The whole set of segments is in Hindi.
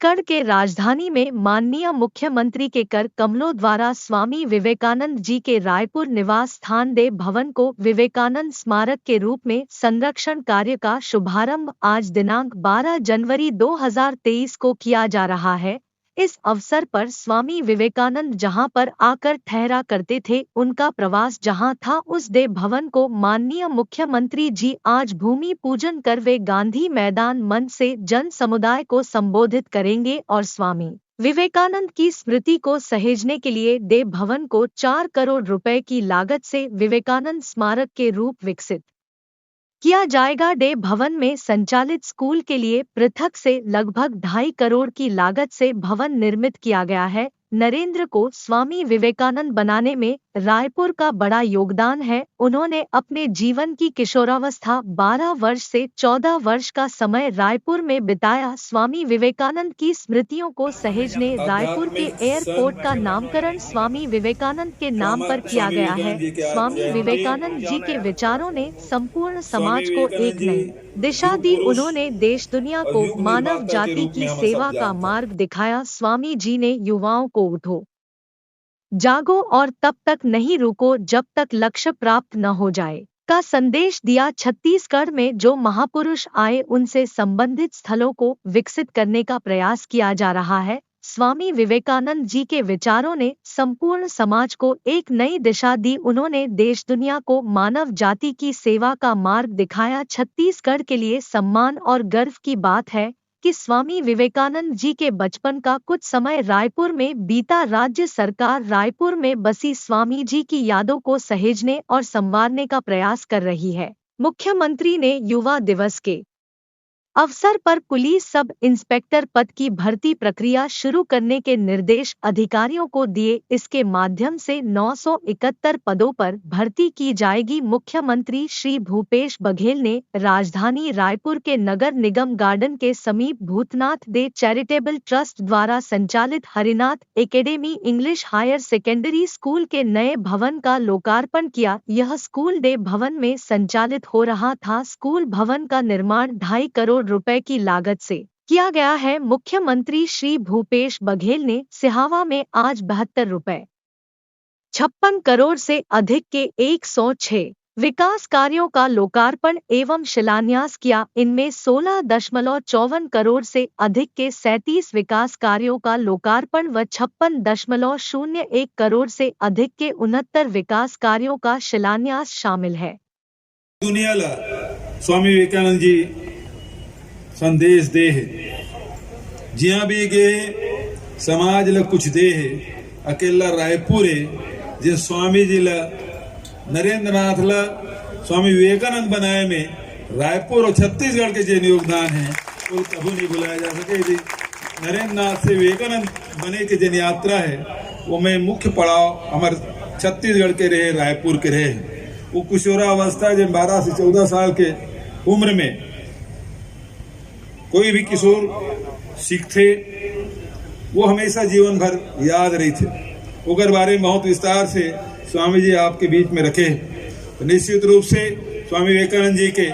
छत्तीसगढ़ के राजधानी में माननीय मुख्यमंत्री के कर कमलों द्वारा स्वामी विवेकानंद जी के रायपुर निवास स्थान देव भवन को विवेकानंद स्मारक के रूप में संरक्षण कार्य का शुभारंभ आज दिनांक 12 जनवरी 2023 को किया जा रहा है। इस अवसर पर स्वामी विवेकानंद जहां पर आकर ठहरा करते थे, उनका प्रवास जहां था, उस देव भवन को माननीय मुख्यमंत्री जी आज भूमि पूजन कर वे गांधी मैदान मंच से जन समुदाय को संबोधित करेंगे और स्वामी विवेकानंद की स्मृति को सहेजने के लिए देव भवन को 4 करोड़ रुपए की लागत से विवेकानंद स्मारक के रूप विकसित किया जाएगा। देव भवन में संचालित स्कूल के लिए पृथक से लगभग 2.5 करोड़ की लागत से भवन निर्मित किया गया है। नरेंद्र को स्वामी विवेकानंद बनाने में रायपुर का बड़ा योगदान है। उन्होंने अपने जीवन की किशोरावस्था 12 वर्ष से 14 वर्ष का समय रायपुर में बिताया। स्वामी विवेकानंद की स्मृतियों को सहेजने रायपुर के एयरपोर्ट का नामकरण स्वामी विवेकानंद के नाम पर किया गया है। स्वामी विवेकानंद जी के विचारों ने संपूर्ण समाज को एक नई दिशा दी। उन्होंने देश दुनिया को मानव जाति की सेवा का मार्ग दिखाया। स्वामी जी ने युवाओं को उठो, जागो और तब तक नहीं रुको जब तक लक्ष्य प्राप्त न हो जाए का संदेश दिया। छत्तीसगढ़ में जो महापुरुष आए उनसे संबंधित स्थलों को विकसित करने का प्रयास किया जा रहा है। स्वामी विवेकानंद जी के विचारों ने संपूर्ण समाज को एक नई दिशा दी। उन्होंने देश दुनिया को मानव जाति की सेवा का मार्ग दिखाया। छत्तीसगढ़ के लिए सम्मान और गर्व की बात है कि स्वामी विवेकानंद जी के बचपन का कुछ समय रायपुर में बीता। राज्य सरकार रायपुर में बसी स्वामी जी की यादों को सहेजने और संवारने का प्रयास कर रही है। मुख्यमंत्री ने युवा दिवस के अवसर पर पुलिस सब इंस्पेक्टर पद की भर्ती प्रक्रिया शुरू करने के निर्देश अधिकारियों को दिए। इसके माध्यम से 971 पदों पर भर्ती की जाएगी। मुख्यमंत्री श्री भूपेश बघेल ने राजधानी रायपुर के नगर निगम गार्डन के समीप भूतनाथ दे चैरिटेबल ट्रस्ट द्वारा संचालित Harinath academy English higher secondary school के नए भवन का लोकार्पण किया। यह स्कूल देव भवन में संचालित हो रहा था। स्कूल भवन का निर्माण 2.5 करोड़ रुपए की लागत से किया गया है। मुख्यमंत्री श्री भूपेश बघेल ने सिहावा में आज 72.56 करोड़ से अधिक के 106 विकास कार्यों का लोकार्पण एवं शिलान्यास किया। इनमें 16.54 करोड़ से अधिक के 37 विकास कार्यों का लोकार्पण व 56.01 करोड़ से अधिक के 69 विकास कार्यों का शिलान्यास शामिल है। दुनियाला स्वामी विवेकानंद जी संदेश दे है, जिया भी गए समाज ला कुछ दे है। अकेला रायपुर है जे स्वामी जी ला नरेंद्र नाथ ला स्वामी विवेकानंद बनाए में रायपुर और छत्तीसगढ़ के जो योगदान है वो कभी नहीं भुलाया जा सके। जी नरेंद्र नाथ से विवेकानंद बने के जन यात्रा है वो में मुख्य पड़ाव हमारे छत्तीसगढ़ के रहे, रायपुर के रहे। वो किशोरावस्था जब 12 से 14 साल के उम्र में कोई भी किशोर सीखते वो हमेशा जीवन भर याद रही थे। उगर बारे में बहुत विस्तार से स्वामी जी आपके बीच में रखे। तो निश्चित रूप से स्वामी विवेकानंद जी के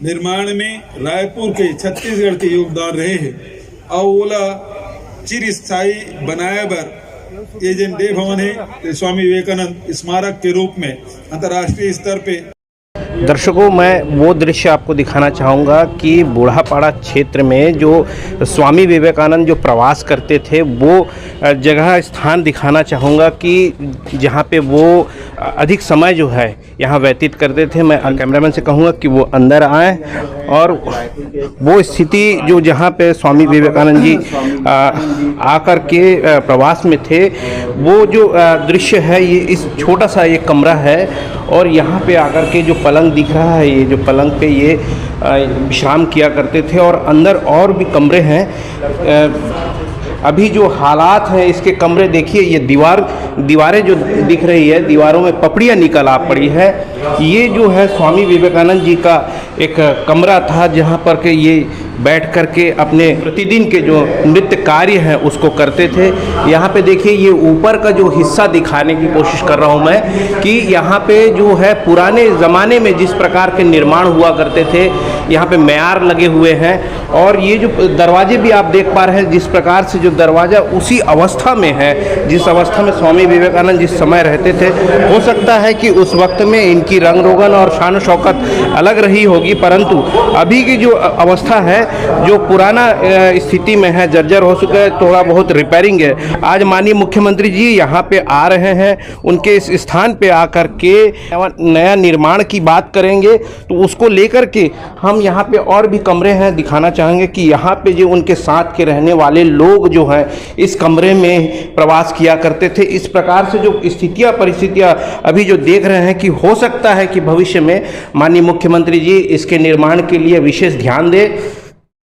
निर्माण में रायपुर के छत्तीसगढ़ के योगदान रहे हैं और ओला चिर स्थायी बनाए बर ये जन देव भवन है तो स्वामी विवेकानंद स्मारक के रूप में अंतर्राष्ट्रीय स्तर पे। दर्शकों, मैं वो दृश्य आपको दिखाना चाहूँगा कि बूढ़ापाड़ा क्षेत्र में जो स्वामी विवेकानंद जो प्रवास करते थे वो जगह स्थान दिखाना चाहूँगा कि जहाँ पे वो अधिक समय जो है यहाँ व्यतीत करते थे। मैं कैमरामैन से कहूँगा कि वो अंदर आए और वो स्थिति जो जहाँ पे स्वामी विवेकानंद जी आकर के प्रवास में थे वो जो दृश्य है, ये इस छोटा सा ये कमरा है और यहाँ पे आकर के जो पलंग दिख रहा है, ये जो पलंग पे ये विश्राम किया करते थे और अंदर और भी कमरे हैं। अभी जो हालात हैं इसके कमरे देखिए, ये दीवारें जो दिख रही है, दीवारों में पपड़ियाँ निकल आ पड़ी है। ये जो है स्वामी विवेकानंद जी का एक कमरा था जहाँ पर के ये बैठ कर के अपने प्रतिदिन के जो नित्य कार्य हैं उसको करते थे। यहाँ पे देखिए, ये ऊपर का जो हिस्सा दिखाने की कोशिश कर रहा हूँ मैं कि यहाँ पे जो है पुराने ज़माने में जिस प्रकार के निर्माण हुआ करते थे, यहाँ पे मैार लगे हुए हैं और ये जो दरवाजे भी आप देख पा रहे हैं जिस प्रकार से जो दरवाज़ा उसी अवस्था में है जिस अवस्था में स्वामी विवेकानंद जिस समय रहते थे। हो सकता है कि उस वक्त में इनकी रंग रोगन और शान शौकत अलग रही होगी, परंतु अभी की जो अवस्था है जो पुराना स्थिति में है, जर्जर हो चुका है, थोड़ा बहुत रिपेयरिंग है। आज माननीय मुख्यमंत्री जी यहाँ पे आ रहे हैं, उनके इस स्थान पे आकर के नया निर्माण की बात करेंगे, तो उसको लेकर के हम यहाँ पे और भी कमरे हैं दिखाना चाहेंगे कि यहाँ पे जो उनके साथ के रहने वाले लोग जो हैं इस कमरे में प्रवास किया करते थे। इस प्रकार से जो स्थितियाँ परिस्थितियाँ अभी जो देख रहे हैं कि हो सकता है कि भविष्य में माननीय मुख्यमंत्री जी इसके निर्माण के लिए विशेष ध्यान दें।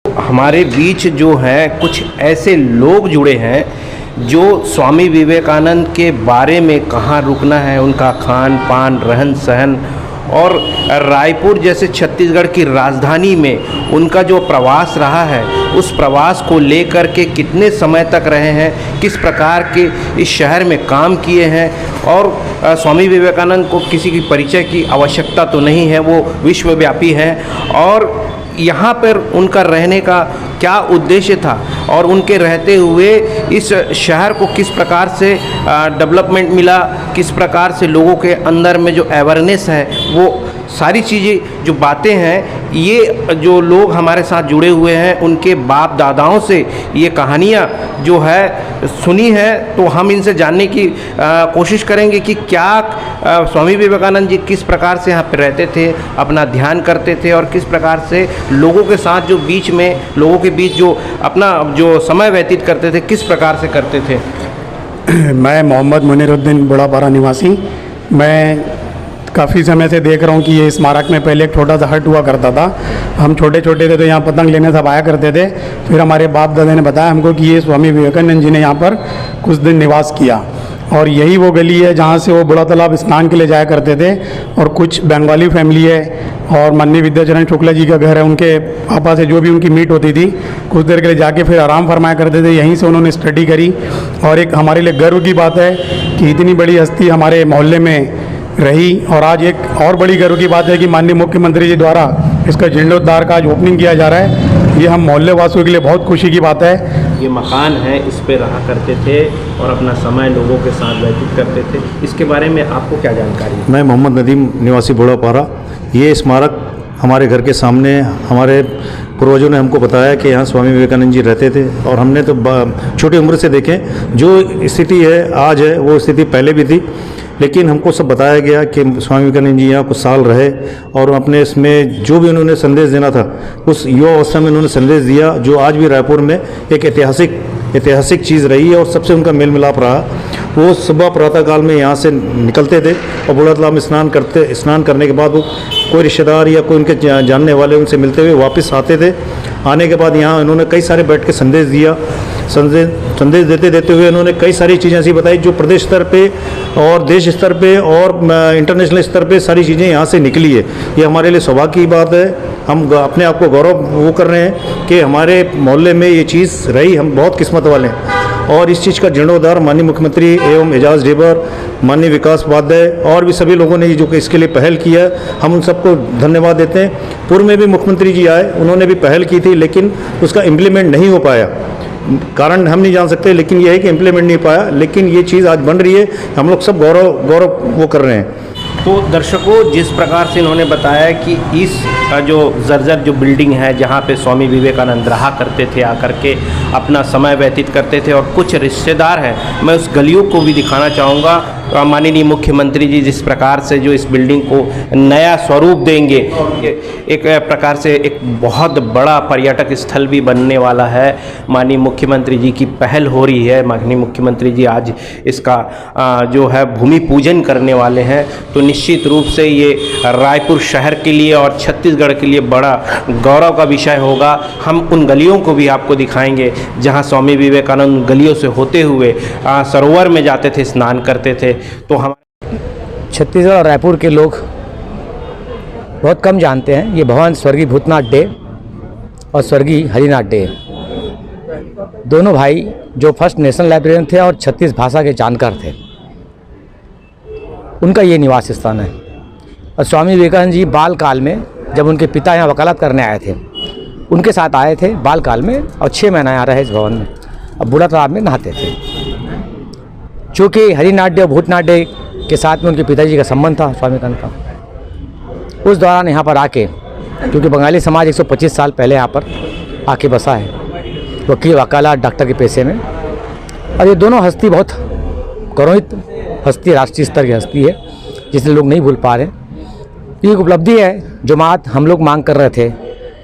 हमारे बीच जो हैं कुछ ऐसे लोग जुड़े हैं जो स्वामी विवेकानंद के बारे में कहाँ रुकना है, उनका खान पान, रहन सहन और रायपुर जैसे छत्तीसगढ़ की राजधानी में उनका जो प्रवास रहा है उस प्रवास को लेकर के कितने समय तक रहे हैं, किस प्रकार के इस शहर में काम किए हैं। और स्वामी विवेकानंद को किसी की परिचय की आवश्यकता तो नहीं है, वो विश्वव्यापी हैं और यहाँ पर उनका रहने का क्या उद्देश्य था और उनके रहते हुए इस शहर को किस प्रकार से डेवलपमेंट मिला, किस प्रकार से लोगों के अंदर में जो अवेयरनेस है, वो सारी चीज़ें जो बातें हैं, ये जो लोग हमारे साथ जुड़े हुए हैं उनके बाप दादाओं से ये कहानियाँ जो है सुनी है, तो हम इनसे जानने की कोशिश करेंगे कि क्या स्वामी विवेकानंद जी किस प्रकार से यहाँ पर रहते थे, अपना ध्यान करते थे और किस प्रकार से लोगों के साथ जो बीच में लोगों के बीच जो अपना जो समय व्यतीत करते थे किस प्रकार से करते थे। मैं मोहम्मद मुनीरुद्दीन बूढ़ापारा निवासी, मैं काफ़ी समय से देख रहा हूँ कि ये स्मारक में पहले एक छोटा सा हट हुआ करता था। हम छोटे छोटे थे तो यहाँ पतंग लेने सब आया करते थे। फिर हमारे बाप दादा ने बताया हमको कि ये स्वामी विवेकानंद जी ने यहाँ पर कुछ दिन निवास किया और यही वो गली है जहाँ से वो बड़ा तालाब स्नान के लिए जाया करते थे। और कुछ बंगाली फैमिली है और माननीय विद्याचरण शुक्ला जी का घर है, उनके पापा से जो भी उनकी मीट होती थी कुछ देर के लिए जाके फिर आराम फरमाया करते थे। यहीं से उन्होंने स्टडी करी और एक हमारे लिए गर्व की बात है कि इतनी बड़ी हस्ती हमारे मोहल्ले में रही। और आज एक और बड़ी गर्व की बात है कि माननीय मुख्यमंत्री जी द्वारा इसका जीर्णोद्धार का आज ओपनिंग किया जा रहा है। ये हम मोहल्ले वासियों के लिए बहुत खुशी की बात है। ये मकान है, इस पे रहा करते थे और अपना समय लोगों के साथ व्यतीत करते थे। इसके बारे में आपको क्या जानकारी है? मैं मोहम्मद नदीम निवासी बूढ़ापारा। ये स्मारक हमारे घर के सामने हमारे पूर्वजों ने हमको बताया कि यहाँ स्वामी विवेकानंद जी रहते थे और हमने तो छोटी उम्र से देखे। जो स्थिति है आज है वो स्थिति पहले भी थी, लेकिन हमको सब बताया गया कि स्वामी विवेकानंद जी यहाँ कुछ साल रहे और अपने इसमें जो भी उन्होंने संदेश देना था उस युवा अवस्था में उन्होंने संदेश दिया, जो आज भी रायपुर में एक ऐतिहासिक चीज़ रही है और सबसे उनका मेल मिलाप रहा। वो सुबह प्रातःकाल में यहाँ से निकलते थे और बूढ़ा तालाब में स्नान करने के बाद वो कोई रिश्तेदार या कोई उनके जानने वाले उनसे मिलते हुए वापस आते थे। आने के बाद यहाँ उन्होंने कई सारे बैठ के संदेश दिया। संदेश देते हुए उन्होंने कई सारी चीज़ें ऐसी बताई जो प्रदेश स्तर पे और देश स्तर पे और इंटरनेशनल स्तर पे सारी चीज़ें यहाँ से निकली है। ये हमारे लिए सौभाग्य की बात है। हम अपने आप को गौरव वो कर रहे हैं कि हमारे मोहल्ले में ये चीज़ रही, हम बहुत किस्मत वाले हैं। और इस चीज़ का जीर्णोद्धार माननीय मुख्यमंत्री एवं एजाज ढेबर, माननीय विकास उपाध्याय और भी सभी लोगों ने जो कि इसके लिए पहल किया है, हम उन सबको धन्यवाद देते हैं। पूर्व में भी मुख्यमंत्री जी आए, उन्होंने भी पहल की थी, लेकिन उसका इम्प्लीमेंट नहीं हो पाया। कारण हम नहीं जान सकते, लेकिन ये है कि इम्प्लीमेंट नहीं पाया। लेकिन ये चीज़ आज बन रही है, हम लोग सब गौरव वो कर रहे हैं। तो दर्शकों, जिस प्रकार से इन्होंने बताया कि इस जो जर्जर जो बिल्डिंग है जहाँ पे स्वामी विवेकानंद रहा करते थे, आकर के अपना समय व्यतीत करते थे और कुछ रिश्तेदार हैं, मैं उस गलियों को भी दिखाना चाहूँगा। माननीय मुख्यमंत्री जी जिस प्रकार से जो इस बिल्डिंग को नया स्वरूप देंगे, एक प्रकार से एक बहुत बड़ा पर्यटक स्थल भी बनने वाला है। माननीय मुख्यमंत्री जी की पहल हो रही है। माननीय मुख्यमंत्री जी आज इसका जो है भूमि पूजन करने वाले हैं। तो निश्चित रूप से ये रायपुर शहर के लिए और छत्तीसगढ़ के लिए बड़ा गौरव का विषय होगा। हम उन गलियों को भी आपको दिखाएंगे जहाँ स्वामी विवेकानंद गलियों से होते हुए सरोवर में जाते थे, स्नान करते थे। तो हमारे छत्तीसगढ़ और रायपुर के लोग बहुत कम जानते हैं ये भगवान स्वर्गीय भूतनाथ डे और स्वर्गीय हरिनाथ डे, दोनों भाई जो फर्स्ट नेशनल लाइब्रेरियन थे और 36 भाषा के जानकार थे। उनका ये निवास स्थान है। और स्वामी विवेकानंद जी बाल काल में जब उनके पिता यहाँ वकालत करने आए थे, उनके साथ आए थे बालकाल में और 6 महीना यहाँ रहे इस भवन में। अब बूढ़ा तालाब में नहाते थे। चूँकि हरिनाट्य और भूतनाट्य के साथ में उनके पिताजी का संबंध था स्वामी विवेकानंद का, उस दौरान यहाँ पर आके, क्योंकि बंगाली समाज 125 साल पहले यहाँ पर आके बसा है, वकील, वकालत, डॉक्टर के पेशे में। और ये दोनों हस्ती बहुत गौरवित हस्ती, राष्ट्रीय स्तर की हस्ती है, जिसे लोग नहीं भूल पा रहे। ये एक उपलब्धि है जो हम लोग मांग कर रहे थे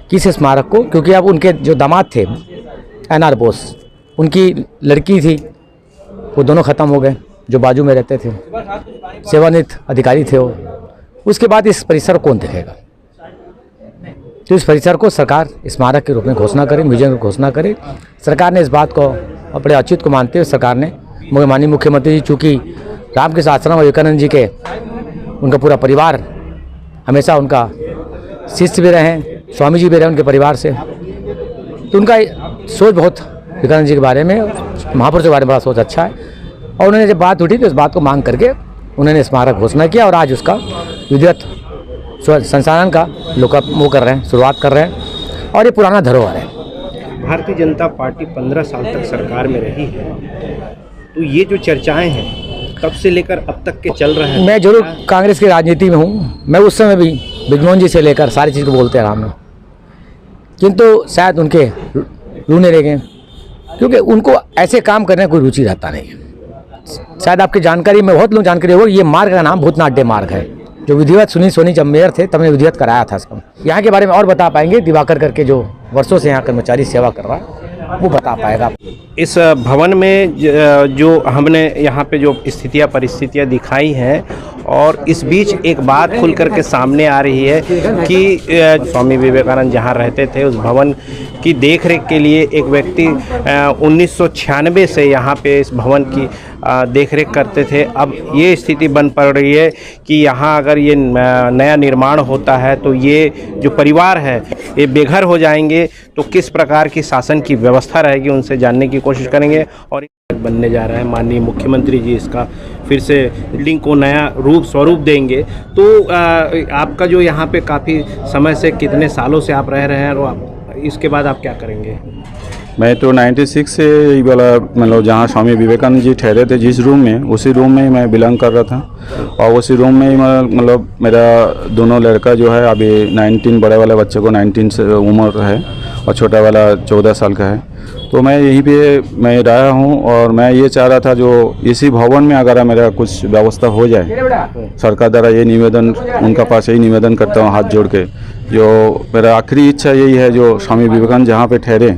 कि इस स्मारक को, क्योंकि अब उनके जो दामाद थे NR बोस, उनकी लड़की थी, वो दोनों ख़त्म हो गए, जो बाजू में रहते थे, सेवानिवृत्त अधिकारी थे वो। उसके बाद इस परिसर कौन देखेगा? तो इस परिसर को सरकार स्मारक के रूप में घोषणा करे, म्यूजियम की घोषणा करे। सरकार ने इस बात को अपने औचित्य को मानते हुए सरकार ने, माननीय मुख्यमंत्री जी, चूँकि रामकृष्ण आश्रम और विवेकानंद जी के उनका पूरा परिवार हमेशा उनका शिष्य भी रहे, स्वामी जी भी रहे उनके परिवार से, तो उनका सोच बहुत विवेकानंद जी के बारे में, महापुरुष के बारे में बड़ा सोच अच्छा है। और उन्होंने जब बात उठी तो इस बात को मांग करके उन्होंने स्मारक घोषणा किया और आज उसका विधिवत संचालन का लोग वो कर रहे हैं, शुरुआत कर रहे हैं। और ये पुराना धरोहर है। भारतीय जनता पार्टी 15 साल तक सरकार में रही है, तो ये जो चर्चाएं हैं तब से लेकर अब तक के चल रहे हैं। मैं जरूर कांग्रेस की राजनीति में हूँ, मैं उस समय भी बिजनौर जी से लेकर सारी चीज़ को बोलते रहा हूँ, किंतु शायद उनके रूने रह गए, क्योंकि उनको ऐसे काम करने में कोई रुचि रहता नहीं है। शायद आपकी जानकारी में बहुत लोग जानकारी हो, ये मार्ग का नाम भूतनाट्य मार्ग है, जो विधिवत सुनील सोनी जब मेयर थे तब ने विधिवत कराया था इसका। यहाँ के बारे में और बता पाएंगे दिवाकर करके, जो वर्षों से यहाँ कर्मचारी सेवा कर रहा है, वो बता पाएगा। इस भवन में जो हमने यहाँ पे जो स्थितियाँ परिस्थितियाँ दिखाई हैं, और इस बीच एक बात खुल करके सामने आ रही है कि स्वामी विवेकानंद जहाँ रहते थे उस भवन की देखरेख के लिए एक व्यक्ति 1996 से यहाँ पे इस भवन की देखरेख करते थे। अब ये स्थिति बन पड़ रही है कि यहाँ अगर ये नया निर्माण होता है तो ये जो परिवार है ये बेघर हो जाएंगे, तो किस प्रकार की शासन की व्यवस्था रहेगी उनसे जानने की कोशिश करेंगे। और बनने जा रहा है, माननीय मुख्यमंत्री जी इसका फिर से बिल्डिंग को नया स्वरूप देंगे। तो आपका जो यहाँ पे काफ़ी समय से, कितने सालों से आप रह रहे हैं, और इसके बाद आप क्या करेंगे? मैं तो 96 से यही वाला, मतलब जहाँ स्वामी विवेकानंद जी ठहरे थे जिस रूम में, उसी रूम में ही मैं बिलोंग कर रहा था। और उसी रूम में ही मतलब मेरा दोनों लड़का जो है अभी 19, बड़े वाले बच्चे को 19 से उम्र है और छोटा वाला 14 साल का है। तो मैं यहीं पे मैं रहा हूँ और मैं ये चाह रहा था जो इसी भवन में अगर मेरा कुछ व्यवस्था हो जाए, सरकार द्वारा ये निवेदन, उनका पास यही निवेदन करता हूँ हाथ जोड़ के, जो मेरा आखिरी इच्छा यही है जो स्वामी विवेकानंद जहाँ पे ठहरे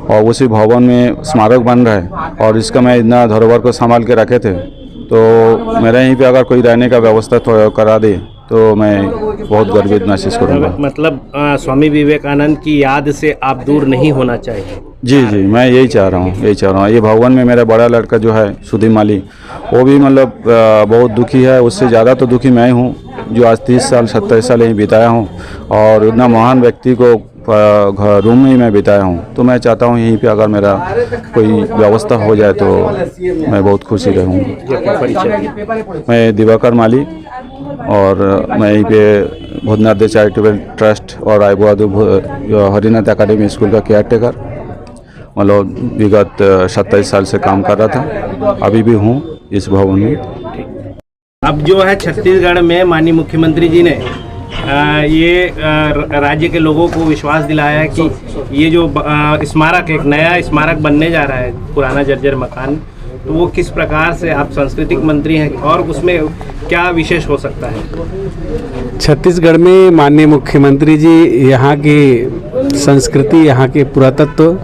और उसी भवन में स्मारक बन रहा है और इसका मैं इतना धरोहर को संभाल के रखे थे, तो मेरा यहीं पे अगर कोई रहने का व्यवस्था तो करा दे तो मैं बहुत गर्वित महसूस करूँगा। मतलब स्वामी विवेकानंद की याद से आप दूर नहीं होना चाहिए? जी जी, मैं यही चाह रहा हूँ, ये भवन में मेरा बड़ा लड़का जो है सुधीर माली, वो भी मतलब बहुत दुखी है। उससे ज़्यादा तो दुखी मैं हूँ जो आज 30 साल 27 साल यहीं बिताया हूँ और इतना महान व्यक्ति को रूम में ही मैं बिताया हूँ। तो मैं चाहता हूँ यहीं पे अगर मेरा कोई व्यवस्था हो जाए तो मैं बहुत खुशी रहूँगा। मैं दिवाकर माली और मैं यहीं पे भूतनाट्य चैरिटेबल ट्रस्ट और हरिनाथ एकेडमी स्कूल का केयर टेकर, मतलब विगत 27 साल से काम कर रहा था, अभी भी हूँ इस भवन में। अब जो है छत्तीसगढ़ में माननीय मुख्यमंत्री जी ने ये राज्य के लोगों को विश्वास दिलाया है कि ये जो स्मारक, एक नया स्मारक बनने जा रहा है, पुराना जर्जर मकान, तो वो किस प्रकार से, आप सांस्कृतिक मंत्री हैं और उसमें क्या विशेष हो सकता है? छत्तीसगढ़ में माननीय मुख्यमंत्री जी यहाँ की संस्कृति, यहाँ के पुरातत्व,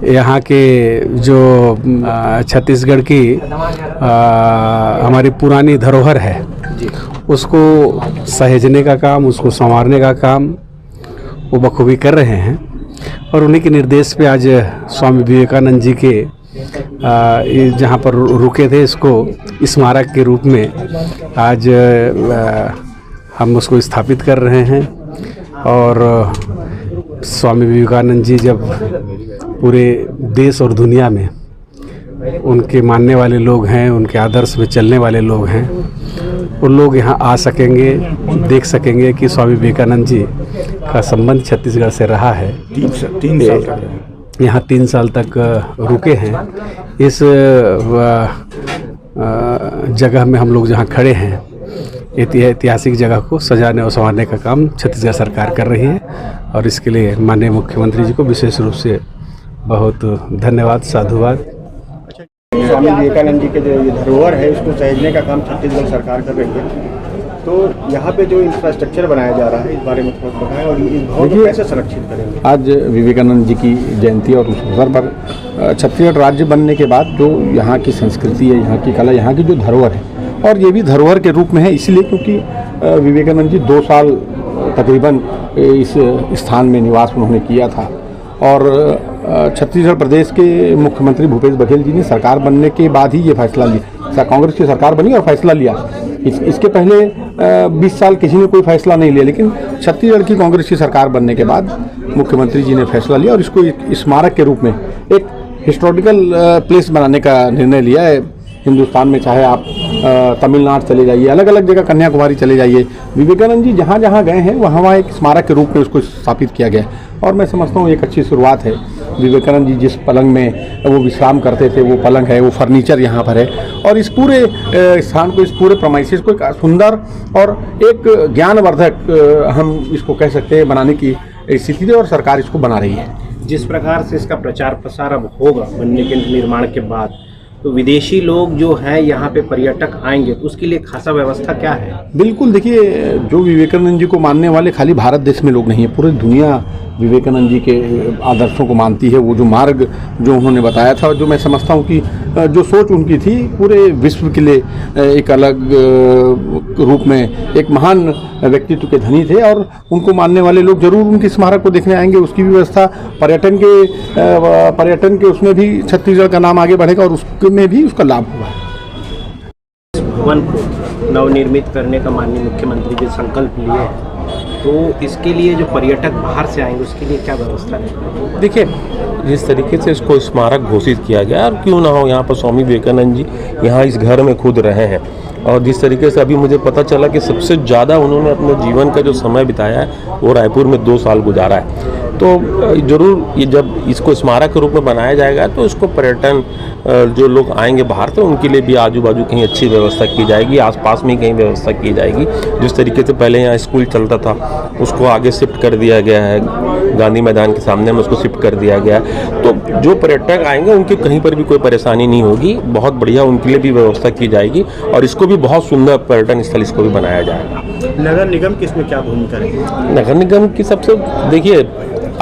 यहाँ के जो छत्तीसगढ़ की हमारी पुरानी धरोहर है उसको सहेजने का काम, उसको संवारने का काम वो बखूबी कर रहे हैं। और उन्हीं के निर्देश पे आज स्वामी विवेकानंद जी के जहाँ पर रुके थे इसको स्मारक के रूप में आज हम उसको स्थापित कर रहे हैं। और स्वामी विवेकानंद जी जब पूरे देश और दुनिया में उनके मानने वाले लोग हैं, उनके आदर्श में चलने वाले लोग हैं, वो लोग यहाँ आ सकेंगे, देख सकेंगे कि स्वामी विवेकानंद जी का संबंध छत्तीसगढ़ से रहा है। 3 साल यहाँ 3 साल तक रुके हैं। इस जगह में हम लोग जहाँ खड़े हैं, ऐतिहासिक जगह को सजाने और संवारने का काम छत्तीसगढ़ सरकार कर रही है और इसके लिए माननीय मुख्यमंत्री जी को विशेष रूप से बहुत धन्यवाद, साधुवाद। स्वामी विवेकानंद जी के जो ये धरोहर है इसको सहेजने का काम छत्तीसगढ़ सरकार कर रही है, तो यहाँ पे जो इंफ्रास्ट्रक्चर बनाया जा रहा है इस बारे में थोड़ा बताएं और इस भवन को कैसे संरक्षित करेंगे। आज विवेकानंद जी की जयंती और उस अवसर पर छत्तीसगढ़ राज्य बनने के बाद जो यहाँ की संस्कृति है, यहाँ की कला, यहाँ की जो धरोहर है, और ये भी धरोहर के रूप में है इसलिए क्योंकि विवेकानंद जी 2 साल तकरीबन इस स्थान में निवास उन्होंने किया था और छत्तीसगढ़ प्रदेश के मुख्यमंत्री भूपेश बघेल जी ने सरकार बनने के बाद ही ये फैसला लिया। कांग्रेस की सरकार बनी और फैसला लिया। इसके पहले 20 साल किसी ने कोई फैसला नहीं लिया, लेकिन छत्तीसगढ़ की कांग्रेस की सरकार बनने के बाद मुख्यमंत्री जी ने फैसला लिया और इसको एक स्मारक के रूप में एक हिस्टोरिकल प्लेस बनाने का निर्णय लिया है। हिंदुस्तान में चाहे आप तमिलनाडु चले जाइए, अलग अलग जगह, कन्याकुमारी चले जाइए, विवेकानंद जी जहाँ जहाँ गए हैं वहाँ एक स्मारक के रूप में उसको स्थापित किया गया और मैं समझता हूँ एक अच्छी शुरुआत है। विवेकानंद जी जिस पलंग में वो विश्राम करते थे वो पलंग है, वो फर्नीचर यहाँ पर है और इस पूरे स्थान को, इस पूरे प्रमाइसिस को एक सुंदर और एक ज्ञानवर्धक हम इसको कह सकते हैं बनाने की स्थिति है और सरकार इसको बना रही है। जिस प्रकार से इसका प्रचार प्रसार अब होगा बनने के निर्माण के बाद, तो विदेशी लोग जो हैं यहाँ पे पर्यटक आएंगे तो उसके लिए खासा व्यवस्था क्या है? बिल्कुल, देखिए जो विवेकानंद जी को मानने वाले खाली भारत देश में लोग नहीं है, पूरी दुनिया विवेकानंद जी के आदर्शों को मानती है। वो जो मार्ग जो उन्होंने बताया था, जो मैं समझता हूँ कि जो सोच उनकी थी पूरे विश्व के लिए एक अलग रूप में एक महान व्यक्तित्व के धनी थे और उनको मानने वाले लोग जरूर उनकी स्मारक को देखने आएंगे। उसकी भी व्यवस्था पर्यटन के उसमें भी छत्तीसगढ़ का नाम आगे बढ़ेगा और उसमें भी उसका लाभ हुआ। भवन को नवनिर्मित करने का माननीय मुख्यमंत्री जी संकल्प लिए हैं, तो इसके लिए जो पर्यटक बाहर से आएंगे उसके लिए क्या व्यवस्था है? देखिए, जिस तरीके से इसको स्मारक घोषित किया गया और क्यों ना हो, यहाँ पर स्वामी विवेकानंद जी यहाँ इस घर में खुद रहे हैं और जिस तरीके से अभी मुझे पता चला कि सबसे ज़्यादा उन्होंने अपने जीवन का जो समय बिताया है वो रायपुर में 2 साल गुजारा है, तो ज़रूर ये जब इसको स्मारक के रूप में बनाया जाएगा तो इसको पर्यटन जो लोग आएंगे बाहर से उनके लिए भी आजू बाजू कहीं अच्छी व्यवस्था की जाएगी, आसपास में कहीं व्यवस्था की जाएगी। जिस तरीके से पहले यहाँ स्कूल चलता था उसको आगे शिफ्ट कर दिया गया है, गांधी मैदान के सामने में उसको शिफ्ट कर दिया गया है, तो जो पर्यटक आएंगे उनके कहीं पर भी कोई परेशानी नहीं होगी। बहुत बढ़िया उनके लिए भी व्यवस्था की जाएगी और इसको भी बहुत सुंदर पर्यटन स्थल इसको भी बनाया जाएगा। नगर निगम की इसमें क्या भूमिका रहेगी? नगर निगम की सबसे, देखिए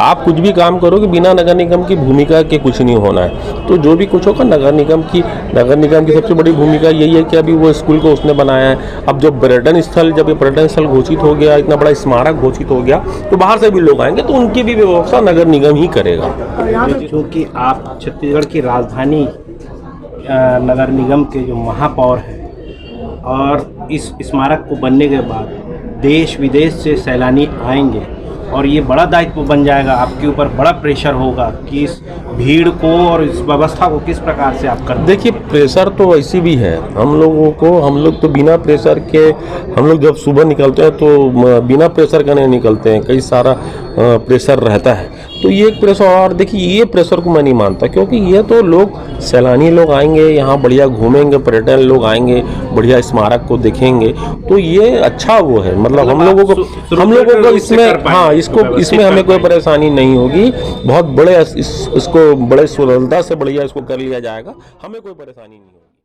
आप कुछ भी काम करोगे बिना नगर निगम की भूमिका के कुछ नहीं होना है, तो जो भी कुछ होगा नगर निगम की सबसे बड़ी भूमिका यही है कि अभी वो स्कूल को उसने बनाया है। अब जब पर्यटन स्थल घोषित हो गया, इतना बड़ा स्मारक घोषित हो गया, तो बाहर से भी लोग आएंगे तो उनकी भी व्यवस्था नगर निगम ही करेगा। क्योंकि आप छत्तीसगढ़ की राजधानी नगर निगम के जो महापौर हैं और इस स्मारक को बनने के बाद देश विदेश से सैलानी आएंगे और ये बड़ा दायित्व बन जाएगा, आपके ऊपर बड़ा प्रेशर होगा कि इस भीड़ को और इस व्यवस्था को किस प्रकार से आप कर। देखिए, प्रेशर तो ऐसी भी है हम लोग तो बिना प्रेशर के, हम लोग जब सुबह निकलते हैं तो बिना प्रेशर का नहीं निकलते हैं, कई सारा प्रेशर रहता है, तो ये एक प्रेशर। और देखिए ये प्रेशर को मैं नहीं मानता क्योंकि ये तो लोग सैलानी लोग आएंगे यहाँ, बढ़िया घूमेंगे, पर्यटन लोग आएंगे, बढ़िया स्मारक को देखेंगे, तो ये अच्छा वो है, मतलब हम लोगों को इसमें हमें कोई परेशानी नहीं होगी। बहुत बड़े इसको बड़े सरलता से बढ़िया इसको कर लिया जाएगा, हमें कोई परेशानी नहीं होगी।